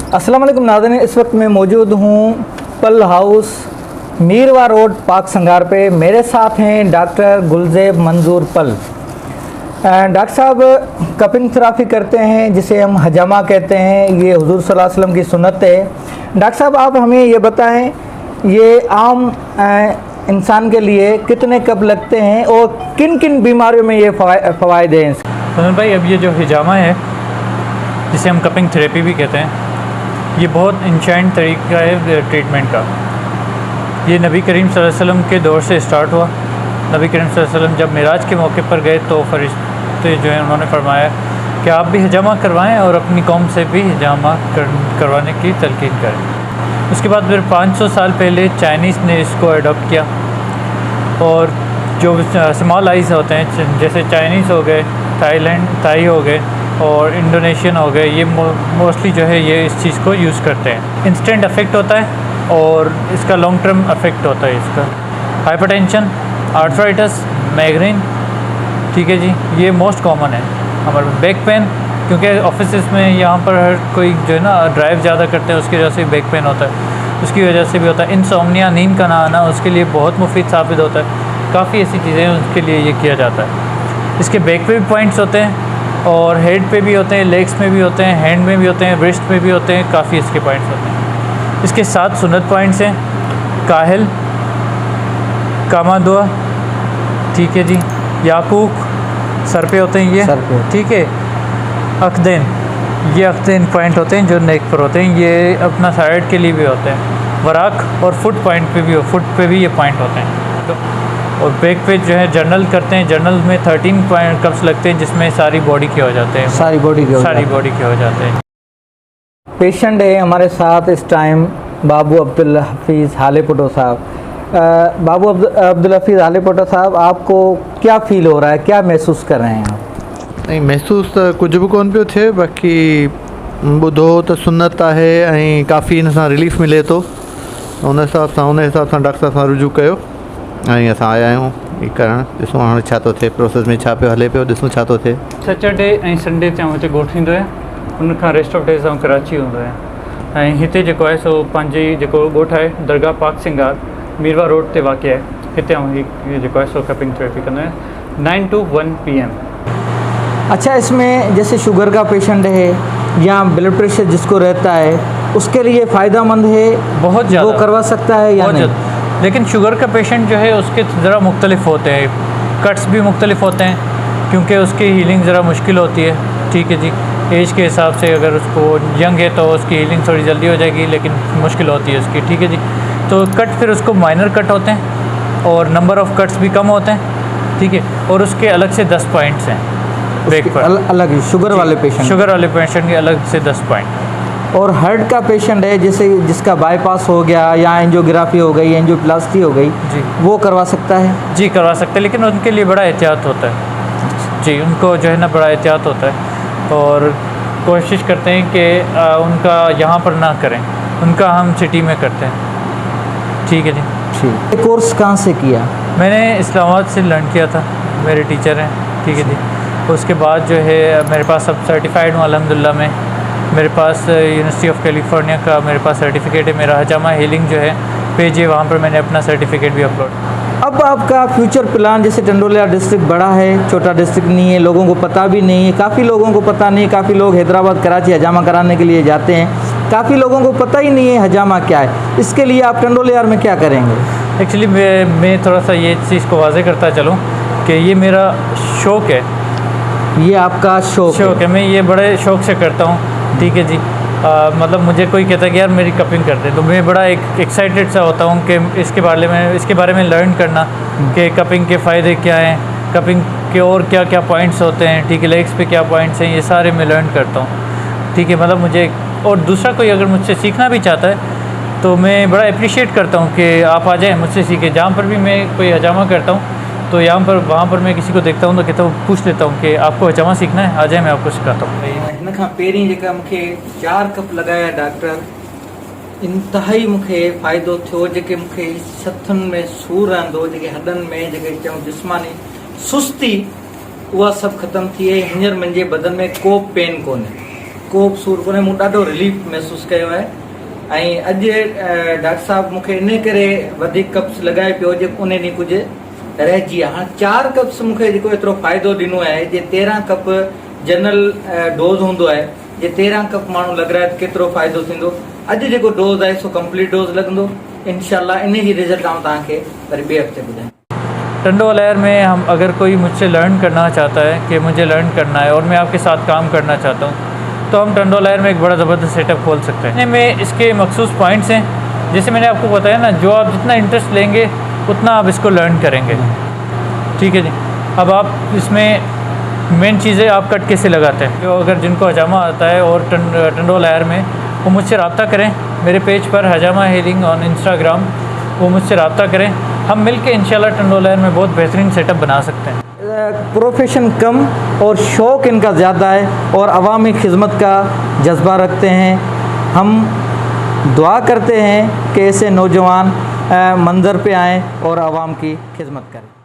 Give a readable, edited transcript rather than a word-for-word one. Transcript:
अस्सलाम वालेकुम नाज़रीन, इस वक्त मैं मौजूद हूँ पल हाउस मीरवा रोड पाक संगार पे। मेरे साथ हैं डॉक्टर गुलज़ेब मंजूर पल। डॉक्टर साहब कपिंग थेरेपी करते हैं जिसे हम हजामा कहते हैं। ये हुजूर सल्लल्लाहु अलैहि वसल्लम की सुन्नत है। डॉक्टर साहब आप हमें ये बताएं, ये आम इंसान के लिए कितने कप लगते हैं और किन किन बीमारियों में ये फ़वाइद हैं? भाई अब ये जो हिजामा है जिसे हम कपिंग थेरेपी भी कहते हैं, ये बहुत इंशेंट तरीका है ट्रीटमेंट का। ये नबी करीम सल्लल्लाहु अलैहि वसल्लम के दौर से स्टार्ट हुआ। नबी करीम सल्लल्लाहु अलैहि वसल्लम जब मिराज के मौके पर गए तो फरिश्ते जो है उन्होंने फरमाया कि आप भी हिजामा करवाएं और अपनी कौम से भी हिजामा करवाने की तलकीन करें। उसके बाद फिर 500 साल पहले चाइनीज़ ने इसको अडॉप्ट किया और जो स्मॉल आइज़ होते हैं जैसे चाइनीज़ हो गए, थाई हो गए और इंडोनेशियन हो गए, ये मोस्टली जो है ये इस चीज़ को यूज़ करते हैं। इंस्टेंट इफेक्ट होता है और इसका लॉन्ग टर्म इफेक्ट होता है। इसका हाइपरटेंशन, आर्थराइटिस, माइग्रेन, ठीक है जी, ये मोस्ट कॉमन है। हमारे बैक पेन, क्योंकि ऑफिस में यहाँ पर हर कोई जो है ना ड्राइव ज़्यादा करते हैं, उसकी वजह से बैक पेन होता है, उसकी वजह से भी होता है। इंसोम्निया, नींद का ना आना, उसके लिए बहुत मुफीद साबित होता है। काफ़ी ऐसी चीज़ें हैं उसके लिए ये किया जाता है। इसके बैक पे भी पॉइंट्स होते हैं और हेड पे भी होते हैं, लेग्स में भी होते हैं, हैंड में भी होते हैं, रिस्ट में भी होते हैं, काफ़ी इसके पॉइंट्स होते हैं। इसके 7 सुन्नत पॉइंट्स हैं। काहिल, कामादुआ, ठीक है जी, याकूक सर पे होते हैं ये, ठीक है। अकदैन, ये अकदैन पॉइंट होते हैं जो नेक पर होते हैं, ये अपना साइड के लिए भी होते हैं। वराक और फुट पॉइंट पे भी, फुट पे भी ये पॉइंट होते हैं। तो और बैक पे जो है जर्नल करते हैं। जर्नल में 13 पॉइंट कप्स लगते हैं जिसमें सारी बॉडी के हो जाते हैं, सारी बॉडी के हो जाते हैं। पेशेंट है हमारे साथ इस टाइम बाबू अब्दुल हफीज़ हालेपुटो साहब। बाबू अब्दुल हफीज़ हालेपुटो साहब, आपको क्या फील हो रहा है, क्या महसूस कर रहे हैं आप? नहीं, महसूस कुछ भी कोन पियो थे, बाकी ॿुधो त सुन्नत आहे ऐं काफ़ी इन सां रिलीफ मिले थो। उन हिसाब सां डॉक्टर सां रुजू कयो ऐं असां आया आहियूं ही करणु। ॾिसूं हाणे छा थो थिए, प्रोसेस में छा पियो हले पियो, ॾिसूं छा थो थिए। सैटरडे ऐं संडे ते हिते ॻोठ ईंदो आहे, उन खां रेस्ट ऑफ डेज़ कराची हूंदो आहे। ऐं हिते जेको आहे सो पंहिंजी जेको ॻोठ आहे दरगाह पाक सिंगार मीरवा रोड ते वाक़ आहे। हिते जेको आहे सो कपिंग थेरेपी कंदो आहियां 9 to 1 PM। अच्छा, इसमें जैसे शुगर का पेशेंट है या ब्लड प्रेशर जिसको रहता है उसके लिए फ़ायदेमंद है, बहुत ज़्यादा, वो करवा सकता है या नहीं? लेकिन शुगर का पेशेंट जो है उसके ज़रा मुख्तलिफ होते हैं, कट्स भी मुख्तलिफ होते हैं क्योंकि उसकी हीलिंग ज़रा मुश्किल होती है, ठीक है जी। एज के हिसाब से अगर उसको यंग है तो उसकी हीलिंग थोड़ी जल्दी हो जाएगी, लेकिन मुश्किल होती है उसकी, ठीक है जी। तो कट फिर उसको माइनर कट होते हैं और नंबर ऑफ़ कट्स भी कम होते हैं, ठीक है। और उसके अलग से 10 पॉइंट्स हैं बैक पर, अलग ही शुगर वाले पेशेंट के अलग से 10 पॉइंट। और हार्ट का पेशेंट है जैसे जिसका बाईपास हो गया या एंजियोग्राफी हो गई, एंजियोप्लास्टी हो गई जी, वो करवा सकता है? जी करवा सकते हैं, लेकिन उनके लिए बड़ा एहतियात होता है जी। उनको जो है ना बड़ा एहतियात होता है और कोशिश करते हैं कि उनका यहाँ पर ना करें, उनका हम सिटी में करते हैं, ठीक है जी। ठीक। ये कोर्स कहाँ से किया? मैंने इस्लामाबाद से लर्न किया था, मेरे टीचर हैं, ठीक है जी। उसके बाद जो है मेरे पास अब सर्टिफाइड हूँ अल्हम्दुलिल्लाह में। मेरे पास यूनिवर्सिटी ऑफ कैलिफोर्निया का मेरे पास सर्टिफिकेट है। मेरा हजामा हीलिंग जो है पेज है, वहाँ पर मैंने अपना सर्टिफिकेट भी अपलोड। अब आपका फ्यूचर प्लान, जैसे टंडोलिया डिस्ट्रिक्ट बड़ा है, छोटा डिस्ट्रिक्ट नहीं है, लोगों को पता भी नहीं है, काफ़ी लोगों को पता नहीं है। काफ़ी लोग हैदराबाद, कराची हजामा कराने के लिए जाते हैं, काफ़ी लोगों को पता ही नहीं है हजामा क्या है। इसके लिए आप टंडोलिया में क्या करेंगे? एक्चुअली मैं थोड़ा सा ये चीज़ को वाज़े करता चलूँ कि ये मेरा शौक़ है। ये आपका शौक़ है? मैं ये बड़े शौक़ से करता हूँ, ठीक है जी। मतलब मुझे कोई कहता है कि यार मेरी कपिंग कर दे, तो मैं बड़ा एक एक्साइटेड सा होता हूँ कि इसके बारे में लर्न करना कि कपिंग के फ़ायदे क्या हैं, कपिंग के और क्या क्या पॉइंट्स होते हैं, ठीक है, लेग्स पे क्या पॉइंट्स हैं, ये सारे मैं लर्न करता हूँ, ठीक है। मतलब मुझे, और दूसरा कोई अगर मुझसे सीखना भी चाहता है तो मैं बड़ा अप्रिशिएट करता हूँ कि आप आ जाएँ मुझसे सीखें। जहाँ पर भी मैं कोई हजामा करता हूँ तो वहाँ पर मैं किसी को देखता हूँ तो कहता हूँ, पूछ लेता हूँ कि आपको हजामा सीखना है, आ जाए, मैं आपको सिखाता हूँ। हिन खां पहिरीं जेका मूंखे 4 कप लगाया डॉक्टर, इंतहाई मूंखे फ़ाइदो थियो। जेके मूंखे छथुनि में सूर रहंदो, जेके हॾनि में जेके चऊं जिस्मानी सुस्ती, उहा सभु ख़तमु थी वई। हींअर मुंहिंजे बदन में को पेन कोन्हे। को बि सूर कोन्हे, मूं ॾाढो रिलीफ महसूसु कयो आहे। ऐं अॼु डॉक्टर साहब मूंखे इन करे वधीक कप्स लॻाए पियो जेको उन ॾींहुं कुझु रहिजी आहे। हाणे 4 कप्स मूंखे जेको एतिरो फ़ाइदो ॾिनो आहे, जे 13 कप जनरल डोज़ हूंदो आहे, जे 13 कप माण्हू लॻाए त केतिरो फ़ाइदो थींदो। अॼु जेको डोज़ आहे सो कंप्लीट डोज़ लॻंदो। इंशाल्लाह इन जी रिज़ल्ट आऊं तव्हांखे वरी ॿिए हफ़्ते ॿुधायां। टंडो अलायर में हम अगर कोई मुझसे लर्न करना चाहता है कि मुझे लर्न करना है और मैं आपके साथ काम करना चाहता हूँ, तो हम टंडो अलायर में एक बड़ा ज़बरदस्त सेटअप खोल सकते हैं। में इसके मखसूस पॉइंट्स हैं, जैसे मैंने आपको बताया ना, जो आप जितना इंटरेस्ट लेंगे उतना आप इसको लर्न करेंगे। ठीक है जी। अब आप इसमें मेन चीज़ें आप कट कैसे लगाते हैं, जो अगर जिनको हजामा आता है और टंडो अलायर में, वो मुझसे रब्ता करें। मेरे पेज पर हजामा हीलिंग ऑन इंस्टाग्राम, वो मुझसे रब्ता करें। हम मिल के इंशाल्लाह टंडो अलायर में बहुत बेहतरीन सेटअप बना सकते हैं। प्रोफेशन कम और शौक़ इनका ज़्यादा है और अवामी खिदमत का जज्बा रखते हैं। हम दुआ करते हैं कि ऐसे नौजवान मंज़र पे आएँ और आवाम की खिदमत करें।